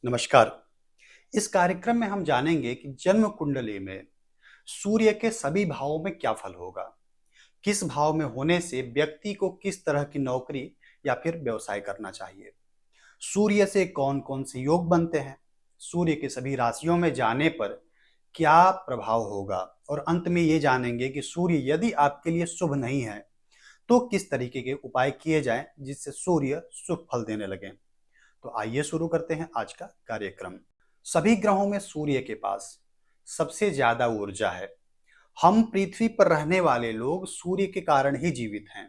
नमस्कार। इस कार्यक्रम में हम जानेंगे कि जन्म कुंडली में सूर्य के सभी भावों में क्या फल होगा। किस भाव में होने से व्यक्ति को किस तरह की नौकरी या फिर व्यवसाय करना चाहिए। सूर्य से कौन कौन से योग बनते हैं। सूर्य के सभी राशियों में जाने पर क्या प्रभाव होगा। और अंत में ये जानेंगे कि सूर्य यदि आपके लिए शुभ नहीं है तो किस तरीके के उपाय किए जाएं जिससे सूर्य शुभ फल देने लगे। तो आइए शुरू करते हैं आज का कार्यक्रम। सभी ग्रहों में सूर्य के पास सबसे ज्यादा ऊर्जा है। हम पृथ्वी पर रहने वाले लोग सूर्य के कारण ही जीवित हैं।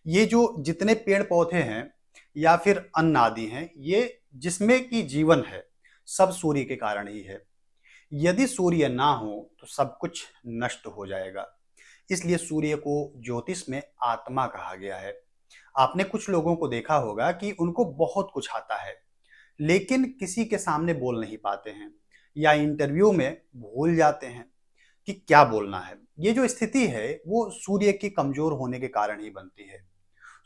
ये जो जितने पेड़ पौधे हैं या फिर अन्न आदि हैं, ये जिसमें कि जीवन है, सब सूर्य के कारण ही है। यदि सूर्य ना हो तो सब कुछ नष्ट हो जाएगा। इसलिए सूर्य को ज्योतिष में आत्मा कहा गया है। आपने कुछ लोगों को देखा होगा कि उनको बहुत कुछ आता है लेकिन किसी के सामने बोल नहीं पाते हैं या इंटरव्यू में भूल जाते हैं कि क्या बोलना है। ये जो स्थिति है वो सूर्य के कमजोर होने के कारण ही बनती है।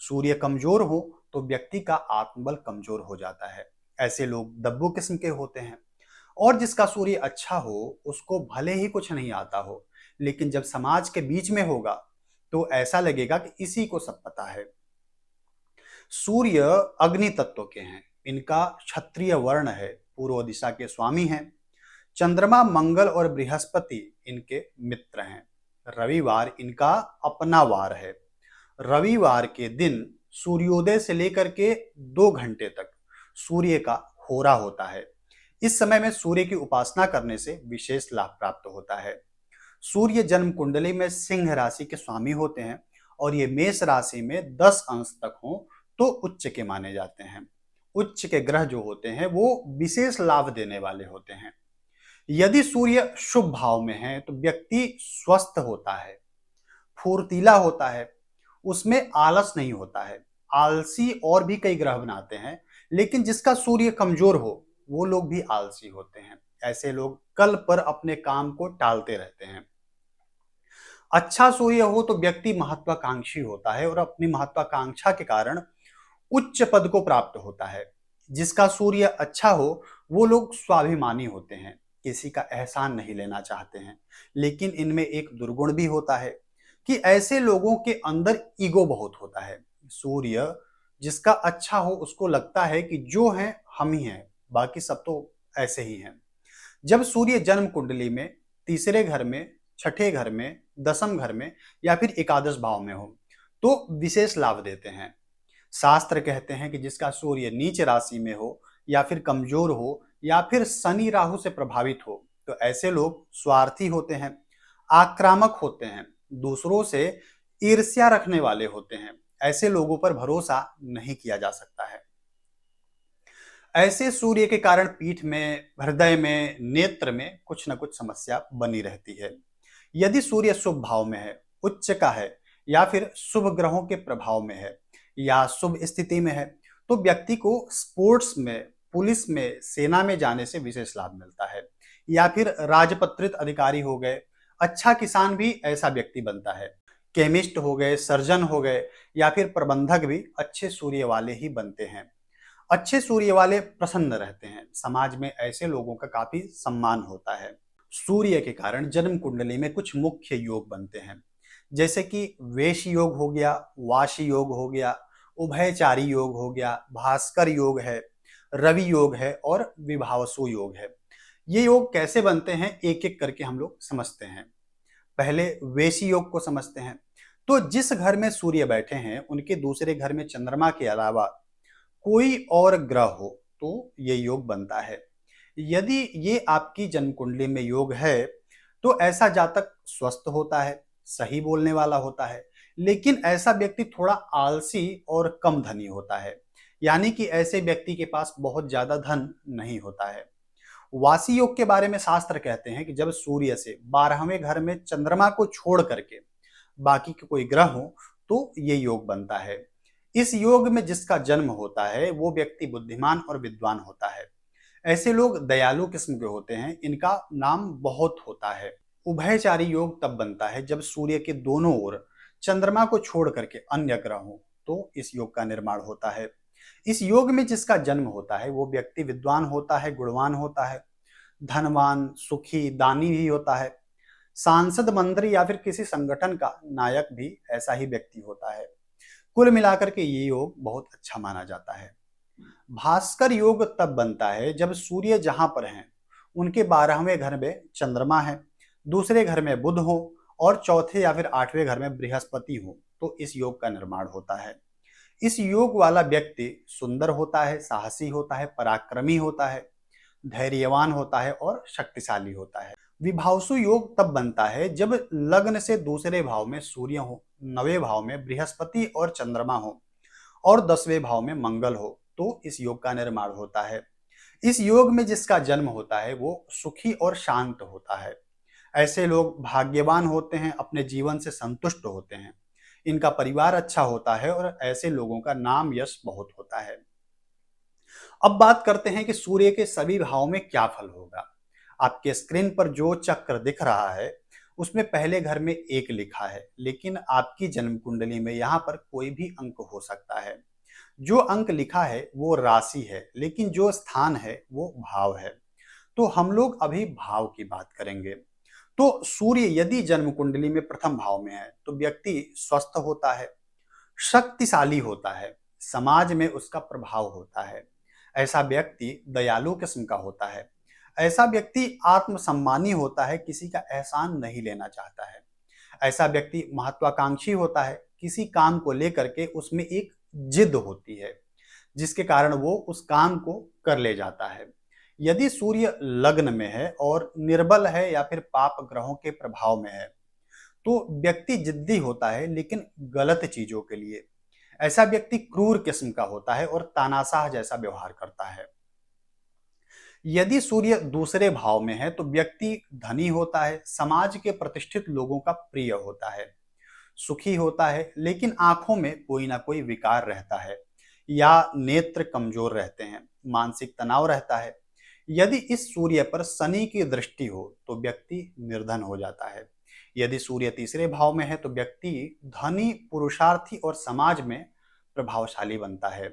सूर्य कमजोर हो तो व्यक्ति का आत्मबल कमजोर हो जाता है। ऐसे लोग दब्बू किस्म के होते हैं। और जिसका सूर्य अच्छा हो उसको भले ही कुछ नहीं आता हो, लेकिन जब समाज के बीच में होगा तो ऐसा लगेगा कि इसी को सब पता है। सूर्य अग्नि तत्व के हैं। इनका क्षत्रिय वर्ण है, पूर्व दिशा के स्वामी हैं। चंद्रमा, मंगल और बृहस्पति इनके मित्र हैं। रविवार इनका अपना वार है। रविवार के दिन सूर्योदय से लेकर के 2 घंटे तक सूर्य का होरा होता है। इस समय में सूर्य की उपासना करने से विशेष लाभ प्राप्त होता है। सूर्य जन्म कुंडली में सिंह राशि के स्वामी होते हैं और ये मेष राशि में 10 अंश तक हो तो उच्च के माने जाते हैं। उच्च के ग्रह जो होते हैं वो विशेष लाभ देने वाले होते हैं। यदि सूर्य शुभ भाव में है तो व्यक्ति स्वस्थ होता है, फुर्तीला होता है, उसमें आलस नहीं होता है। आलसी और भी कई ग्रह बनाते हैं, लेकिन जिसका सूर्य कमजोर हो वो लोग भी आलसी होते हैं। ऐसे लोग कल पर अपने काम को टालते रहते हैं। अच्छा सूर्य हो तो व्यक्ति महत्वाकांक्षी होता है और अपनी महत्वाकांक्षा के कारण उच्च पद को प्राप्त होता है। जिसका सूर्य अच्छा हो वो लोग स्वाभिमानी होते हैं, किसी का एहसान नहीं लेना चाहते हैं। लेकिन इनमें एक दुर्गुण भी होता है कि ऐसे लोगों के अंदर ईगो बहुत होता है। सूर्य जिसका अच्छा हो उसको लगता है कि जो है हम ही हैं, बाकी सब तो ऐसे ही हैं। जब सूर्य जन्म कुंडली में तीसरे घर में, छठे घर में, दसम घर में या फिर एकादश भाव में हो तो विशेष लाभ देते हैं। शास्त्र कहते हैं कि जिसका सूर्य नीच राशि में हो या फिर कमजोर हो या फिर शनि राहु से प्रभावित हो तो ऐसे लोग स्वार्थी होते हैं, आक्रामक होते हैं, दूसरों से ईर्ष्या रखने वाले होते हैं। ऐसे लोगों पर भरोसा नहीं किया जा सकता है। ऐसे सूर्य के कारण पीठ में, हृदय में, नेत्र में कुछ न कुछ समस्या बनी रहती है। यदि सूर्य शुभ भाव में है, उच्च का है या फिर शुभ ग्रहों के प्रभाव में है या शुभ स्थिति में है तो व्यक्ति को स्पोर्ट्स में, पुलिस में, सेना में जाने से विशेष लाभ मिलता है। या फिर राजपत्रित अधिकारी हो गए, अच्छा किसान भी ऐसा व्यक्ति बनता है। केमिस्ट हो गए, सर्जन हो गए या फिर प्रबंधक भी अच्छे सूर्य वाले ही बनते हैं। अच्छे सूर्य वाले प्रसन्न रहते हैं, समाज में ऐसे लोगों का काफी सम्मान होता है। सूर्य के कारण जन्म कुंडली में कुछ मुख्य योग बनते हैं, जैसे कि वेश योग हो गया, वाशी योग हो गया, उभयचारी योग हो गया, भास्कर योग है, रवि योग है और विभावसु योग है। ये योग कैसे बनते हैं एक एक करके हम लोग समझते हैं। पहले वेशी योग को समझते हैं। तो जिस घर में सूर्य बैठे हैं उनके दूसरे घर में चंद्रमा के अलावा कोई और ग्रह हो तो ये योग बनता है। यदि ये आपकी जन्म कुंडली में योग है तो ऐसा जातक स्वस्थ होता है, सही बोलने वाला होता है, लेकिन ऐसा व्यक्ति थोड़ा आलसी और कम धनी होता है। यानी कि ऐसे व्यक्ति के पास बहुत ज्यादा धन नहीं होता है। वासी योग के बारे में शास्त्र कहते हैं कि जब सूर्य से 12वें घर में चंद्रमा को छोड़ करके बाकी के कोई ग्रह हो तो ये योग बनता है। इस योग में जिसका जन्म होता है वो व्यक्ति बुद्धिमान और विद्वान होता है। ऐसे लोग दयालु किस्म के होते हैं, इनका नाम बहुत होता है। उभयचारी योग तब बनता है जब सूर्य के दोनों ओर चंद्रमा को छोड़ करके अन्य ग्रह हो तो इस योग का निर्माण होता है। इस योग में जिसका जन्म होता है वो व्यक्ति विद्वान होता है, गुणवान होता है, धनवान, सुखी, दानी भी होता है। सांसद, मंत्री या फिर किसी संगठन का नायक भी ऐसा ही व्यक्ति होता है। कुल मिलाकर के ये योग बहुत अच्छा माना जाता है। भास्कर योग तब बनता है जब सूर्य जहां पर हैं उनके 12वें घर में चंद्रमा है, दूसरे घर में बुध हो और चौथे या फिर 8वें घर में बृहस्पति हो, तो इस योग का निर्माण होता है। इस योग वाला व्यक्ति सुंदर होता है, साहसी होता है, पराक्रमी होता है, धैर्यवान होता है और शक्तिशाली होता है। विभावसु योग तब बनता है जब लग्न से दूसरे भाव में सूर्य हो, 9वें भाव में बृहस्पति और चंद्रमा हो और 10वें भाव में मंगल हो, तो इस योग का निर्माण होता है। इस योग में जिसका जन्म होता है वो सुखी और शांत होता है। ऐसे लोग भाग्यवान होते हैं, अपने जीवन से संतुष्ट होते हैं, इनका परिवार अच्छा होता है और ऐसे लोगों का नाम यश बहुत होता है। अब बात करते हैं कि सूर्य के सभी भावों में क्या फल होगा। आपके स्क्रीन पर जो चक्र दिख रहा है उसमें पहले घर में 1 लिखा है, लेकिन आपकी जन्म कुंडली में यहाँ पर कोई भी अंक हो सकता है। जो अंक लिखा है वो राशि है, लेकिन जो स्थान है वो भाव है। तो हम लोग अभी भाव की बात करेंगे। तो सूर्य यदि जन्म कुंडली में प्रथम भाव में है तो व्यक्ति स्वस्थ होता है, शक्तिशाली होता है, समाज में उसका प्रभाव होता है। ऐसा व्यक्ति दयालु किस्म का होता है। ऐसा व्यक्ति आत्मसम्मानी होता है, किसी का एहसान नहीं लेना चाहता है। ऐसा व्यक्ति महत्वाकांक्षी होता है, किसी काम को लेकर के उसमें एक जिद होती है जिसके कारण वो उस काम को कर ले जाता है। यदि सूर्य लग्न में है और निर्बल है या फिर पाप ग्रहों के प्रभाव में है तो व्यक्ति जिद्दी होता है, लेकिन गलत चीजों के लिए। ऐसा व्यक्ति क्रूर किस्म का होता है और तानाशाह जैसा व्यवहार करता है। यदि सूर्य दूसरे भाव में है तो व्यक्ति धनी होता है, समाज के प्रतिष्ठित लोगों का प्रिय होता है, सुखी होता है, लेकिन आंखों में कोई ना कोई विकार रहता है या नेत्र कमजोर रहते हैं, मानसिक तनाव रहता है। यदि इस सूर्य पर शनि की दृष्टि हो तो व्यक्ति निर्धन हो जाता है। यदि सूर्य तीसरे भाव में है तो व्यक्ति धनी, पुरुषार्थी और समाज में प्रभावशाली बनता है,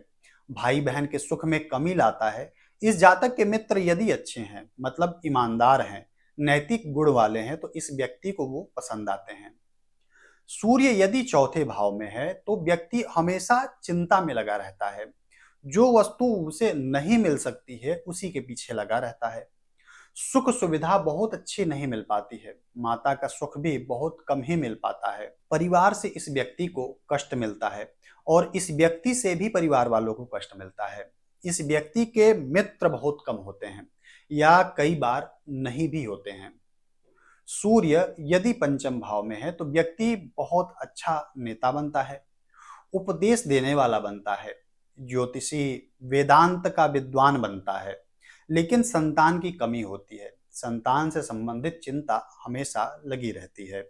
भाई बहन के सुख में कमी लाता है। इस जातक के मित्र यदि अच्छे हैं, मतलब ईमानदार हैं, नैतिक गुण वाले हैं, तो इस व्यक्ति को वो पसंद आते हैं। सूर्य यदि चौथे भाव में है तो व्यक्ति हमेशा चिंता में लगा रहता है, जो वस्तु उसे नहीं मिल सकती है उसी के पीछे लगा रहता है। सुख सुविधा बहुत अच्छी नहीं मिल पाती है, माता का सुख भी बहुत कम ही मिल पाता है। परिवार से इस व्यक्ति को कष्ट मिलता है और इस व्यक्ति से भी परिवार वालों को कष्ट मिलता है। इस व्यक्ति के मित्र बहुत कम होते हैं या कई बार नहीं भी होते हैं। सूर्य यदि पंचम भाव में है तो व्यक्ति बहुत अच्छा नेता बनता है, उपदेश देने वाला बनता है, ज्योतिषी, वेदांत का विद्वान बनता है, लेकिन संतान की कमी होती है। संतान से संबंधित चिंता हमेशा लगी रहती है।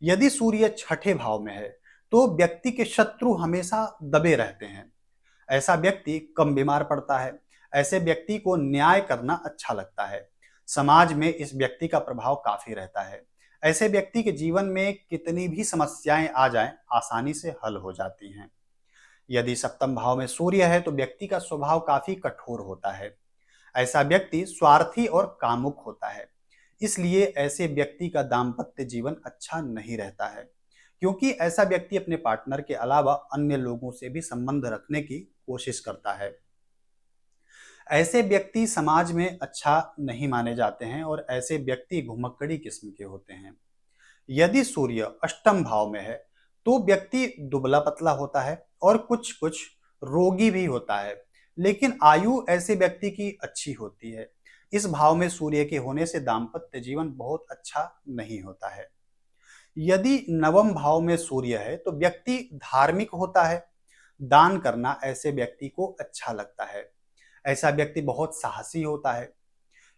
यदि सूर्य छठे भाव में है तो व्यक्ति के शत्रु हमेशा दबे रहते हैं। ऐसा व्यक्ति कम बीमार पड़ता है। ऐसे व्यक्ति को न्याय करना अच्छा लगता है। समाज में इस व्यक्ति का प्रभाव काफी रहता है। ऐसे व्यक्ति के जीवन में कितनी भी समस्याएं आ जाएं, आसानी से हल हो जाती हैं। यदि सप्तम भाव में सूर्य है तो व्यक्ति का स्वभाव काफी कठोर होता है। ऐसा व्यक्ति स्वार्थी और कामुक होता है। इसलिए ऐसे व्यक्ति का दाम्पत्य जीवन अच्छा नहीं रहता है, क्योंकि ऐसा व्यक्ति अपने पार्टनर के अलावा अन्य लोगों से भी संबंध रखने की कोशिश करता है। ऐसे व्यक्ति समाज में अच्छा नहीं माने जाते हैं और ऐसे व्यक्ति घुमक्कड़ी किस्म के होते हैं। यदि सूर्य अष्टम भाव में है तो व्यक्ति दुबला पतला होता है और कुछ कुछ रोगी भी होता है, लेकिन आयु ऐसे व्यक्ति की अच्छी होती है। इस भाव में सूर्य के होने से दाम्पत्य जीवन बहुत अच्छा नहीं होता है। यदि नवम भाव में सूर्य है तो व्यक्ति धार्मिक होता है, दान करना ऐसे व्यक्ति को अच्छा लगता है। ऐसा व्यक्ति बहुत साहसी होता है।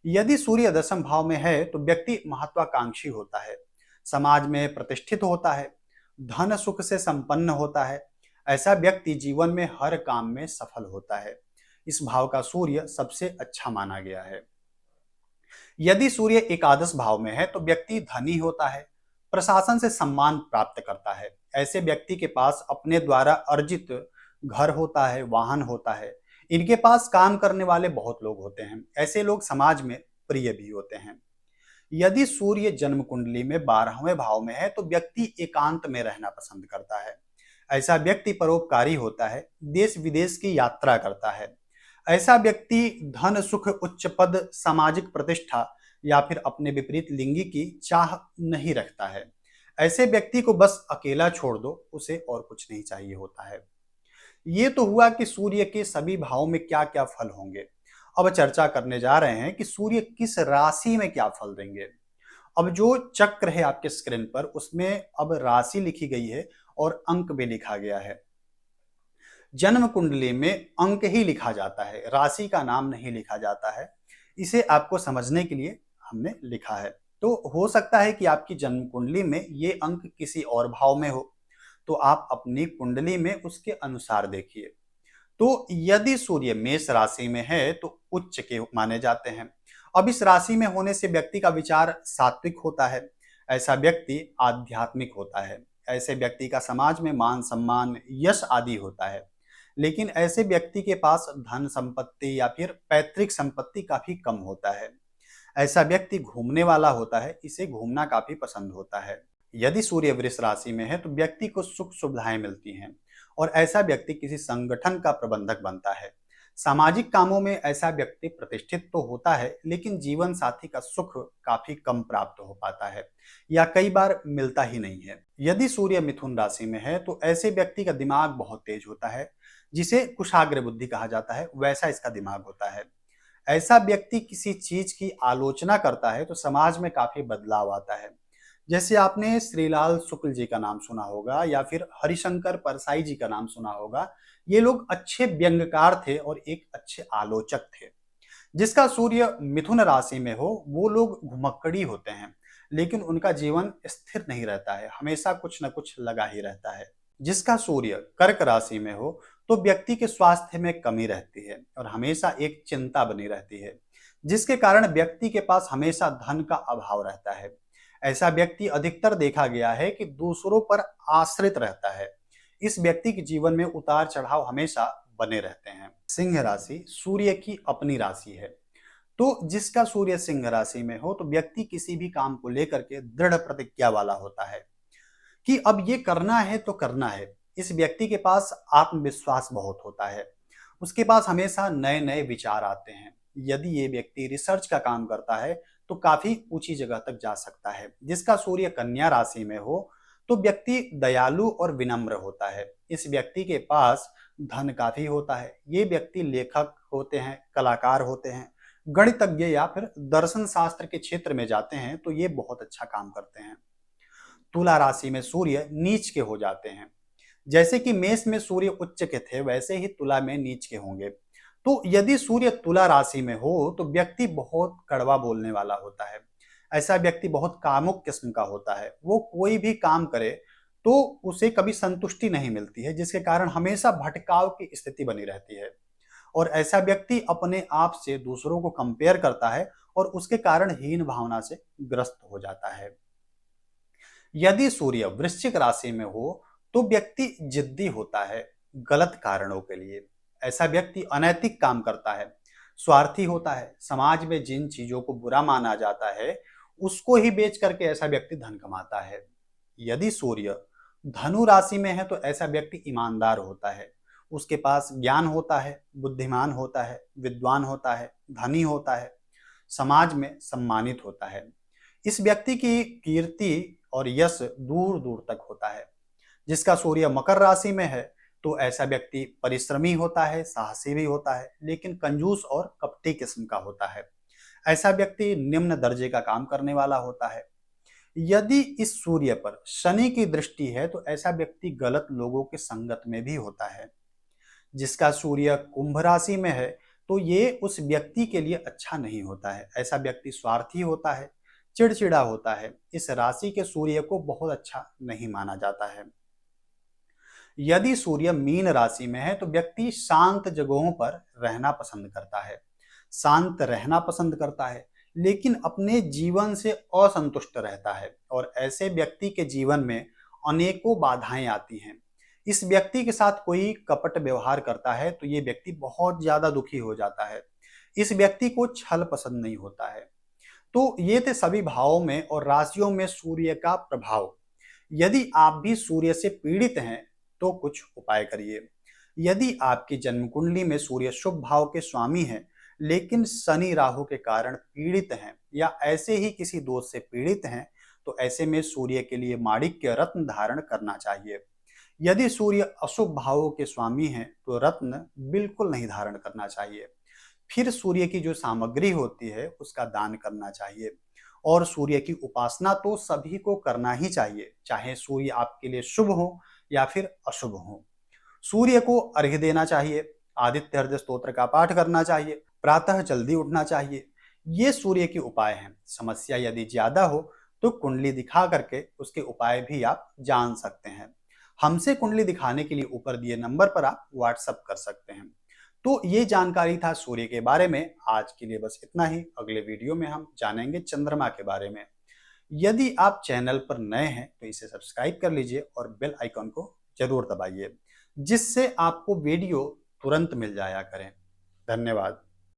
यदि सूर्य दशम भाव में है तो व्यक्ति महत्वाकांक्षी होता है, समाज में प्रतिष्ठित होता है, धन सुख से संपन्न होता है। ऐसा व्यक्ति जीवन में हर काम में सफल होता है। इस भाव का सूर्य सबसे अच्छा माना गया है। यदि सूर्य एकादश भाव में है तो व्यक्ति धनी होता है, प्रशासन से सम्मान प्राप्त करता है। ऐसे व्यक्ति के पास अपने द्वारा अर्जित घर होता है, वाहन होता है, इनके पास काम करने वाले बहुत लोग होते हैं। ऐसे लोग समाज में प्रिय भी होते हैं। यदि सूर्य जन्म कुंडली में 12वें भाव में है तो व्यक्ति एकांत में रहना पसंद करता है। ऐसा व्यक्ति परोपकारी होता है, देश विदेश की यात्रा करता है। ऐसा व्यक्ति धन, सुख, उच्च पद, सामाजिक प्रतिष्ठा या फिर अपने विपरीत लिंगी की चाह नहीं रखता है। ऐसे व्यक्ति को बस अकेला छोड़ दो, उसे और कुछ नहीं चाहिए होता है। ये तो हुआ कि सूर्य के सभी भाव में क्या क्या फल होंगे। अब चर्चा करने जा रहे हैं कि सूर्य किस राशि में क्या फल देंगे। अब जो चक्र है आपके स्क्रीन पर, उसमें अब राशि लिखी गई है और अंक भी लिखा गया है। जन्म कुंडली में अंक ही लिखा जाता है, राशि का नाम नहीं लिखा जाता है। इसे आपको समझने के लिए हमने लिखा है। तो हो सकता है कि आपकी जन्म कुंडली में ये अंक किसी और भाव में हो, तो आप अपनी कुंडली में उसके अनुसार देखिए। तो यदि सूर्य मेष राशि में है तो उच्च के माने जाते हैं। अब इस राशि में होने से व्यक्ति का विचार सात्विक होता है। ऐसा व्यक्ति आध्यात्मिक होता है। ऐसे व्यक्ति का समाज में मान सम्मान, यश आदि होता है। लेकिन ऐसे व्यक्ति के पास धन संपत्ति या फिर पैतृक संपत्ति काफी कम होता है। ऐसा व्यक्ति घूमने वाला होता है, इसे घूमना काफी पसंद होता है। यदि सूर्य वृष राशि में है तो व्यक्ति को सुख सुविधाएं मिलती हैं और ऐसा व्यक्ति किसी संगठन का प्रबंधक बनता है। सामाजिक कामों में ऐसा व्यक्ति प्रतिष्ठित तो होता है, लेकिन जीवन साथी का सुख काफी कम प्राप्त हो पाता है या कई बार मिलता ही नहीं है। यदि सूर्य मिथुन राशि में है तो ऐसे व्यक्ति का दिमाग बहुत तेज होता है, जिसे कुशाग्र बुद्धि कहा जाता है, वैसा इसका दिमाग होता है। ऐसा व्यक्ति किसी चीज की आलोचना करता है तो समाज में काफी बदलाव आता है। जैसे आपने श्रीलाल शुक्ल जी का नाम सुना होगा या फिर हरिशंकर परसाई जी का नाम सुना होगा। ये लोग अच्छे व्यंग्यकार थे और एक अच्छे आलोचक थे। जिसका सूर्य मिथुन राशि में हो वो लोग घुमक्कड़ी होते हैं, लेकिन उनका जीवन स्थिर नहीं रहता है, हमेशा कुछ न कुछ लगा ही रहता है। जिसका सूर्य कर्क राशि में हो तो व्यक्ति के स्वास्थ्य में कमी रहती है और हमेशा एक चिंता बनी रहती है, जिसके कारण व्यक्ति के पास हमेशा धन का अभाव रहता है। ऐसा व्यक्ति अधिकतर देखा गया है कि दूसरों पर आश्रित रहता है। इस व्यक्ति के जीवन में उतार चढ़ाव हमेशा बने रहते हैं। सिंह राशि सूर्य की अपनी राशि है। तो जिसका सूर्य सिंह राशि में हो तो व्यक्ति किसी भी काम को लेकर के दृढ़ प्रतिज्ञा वाला होता है कि अब ये करना है तो करना है। इस व्यक्ति के पास आत्मविश्वास बहुत होता है। उसके पास हमेशा नए नए विचार आते हैं। यदि ये व्यक्ति रिसर्च का काम करता है तो काफी ऊंची जगह तक जा सकता है। जिसका सूर्य कन्या राशि में हो तो व्यक्ति दयालु और विनम्र होता है। इस व्यक्ति के पास धन काफी होता है। ये व्यक्ति लेखक होते हैं, कलाकार होते हैं, गणितज्ञ या फिर दर्शन शास्त्र के क्षेत्र में जाते हैं तो ये बहुत अच्छा काम करते हैं। तुला राशि में सूर्य नीच के हो जाते हैं। जैसे कि मेष में सूर्य उच्च के थे, वैसे ही तुला में नीच के होंगे। तो यदि सूर्य तुला राशि में हो तो व्यक्ति बहुत कड़वा बोलने वाला होता है। ऐसा व्यक्ति बहुत कामुक किस्म का होता है। वो कोई भी काम करे तो उसे कभी संतुष्टि नहीं मिलती है, जिसके कारण हमेशा भटकाव की स्थिति बनी रहती है। और ऐसा व्यक्ति अपने आप से दूसरों को कंपेयर करता है और उसके कारण हीन भावना से ग्रस्त हो जाता है। यदि सूर्य वृश्चिक राशि में हो तो व्यक्ति जिद्दी होता है गलत कारणों के लिए। ऐसा व्यक्ति अनैतिक काम करता है, स्वार्थी होता है। समाज में जिन चीजों को बुरा माना जाता है उसको ही बेच करके ऐसा व्यक्ति धन कमाता है। यदि सूर्य धनु राशि में है तो ऐसा व्यक्ति ईमानदार होता है। उसके पास ज्ञान होता है, बुद्धिमान होता है, विद्वान होता है, धनी होता है, समाज में सम्मानित होता है। इस व्यक्ति की कीर्ति और यश दूर दूर तक होता है। जिसका सूर्य मकर राशि में है तो ऐसा व्यक्ति परिश्रमी होता है, साहसी भी होता है, लेकिन कंजूस और कपटी किस्म का होता है। ऐसा व्यक्ति निम्न दर्जे का काम करने वाला होता है। यदि इस सूर्य पर शनि की दृष्टि है तो ऐसा व्यक्ति गलत लोगों के संगत में भी होता है। जिसका सूर्य कुंभ राशि में है तो ये उस व्यक्ति के लिए अच्छा नहीं होता है। ऐसा व्यक्ति स्वार्थी होता है, चिड़चिड़ा होता है। इस राशि के सूर्य को बहुत अच्छा नहीं माना जाता है। यदि सूर्य मीन राशि में है तो व्यक्ति शांत जगहों पर रहना पसंद करता है, शांत रहना पसंद करता है, लेकिन अपने जीवन से असंतुष्ट रहता है और ऐसे व्यक्ति के जीवन में अनेकों बाधाएं आती हैं। इस व्यक्ति के साथ कोई कपट व्यवहार करता है तो ये व्यक्ति बहुत ज्यादा दुखी हो जाता है। इस व्यक्ति को छल पसंद नहीं होता है। तो ये थे सभी भावों में और राशियों में सूर्य का प्रभाव। यदि आप भी सूर्य से पीड़ित हैं तो कुछ उपाय करिए। यदि आपकी जन्म कुंडली में सूर्य शुभ भाव के स्वामी हैं लेकिन शनि राहु के कारण पीड़ित हैं या ऐसे ही किसी दोष से पीड़ित हैं तो ऐसे में सूर्य के लिए माणिक्य रत्न धारण करना चाहिए। यदि सूर्य अशुभ भावों के स्वामी हैं तो रत्न बिल्कुल नहीं धारण करना चाहिए। फिर सूर्य की जो सामग्री होती है उसका दान करना चाहिए। और सूर्य की उपासना तो सभी को करना ही चाहिए, चाहे सूर्य आपके लिए शुभ हो या फिर अशुभ हो। सूर्य को अर्घ्य देना चाहिए, आदित्य हृदय स्तोत्र का पाठ करना चाहिए, प्रातः जल्दी उठना चाहिए। ये सूर्य के उपाय हैं। समस्या यदि ज्यादा हो तो कुंडली दिखा करके उसके उपाय भी आप जान सकते हैं। हमसे कुंडली दिखाने के लिए ऊपर दिए नंबर पर आप व्हाट्सएप कर सकते हैं। तो ये जानकारी था सूर्य के बारे में। आज के लिए बस इतना ही। अगले वीडियो में हम जानेंगे चंद्रमा के बारे में। यदि आप चैनल पर नए हैं तो इसे सब्सक्राइब कर लीजिए और बेल आइकन को जरूर दबाइए, जिससे आपको वीडियो तुरंत मिल जाया करें। धन्यवाद।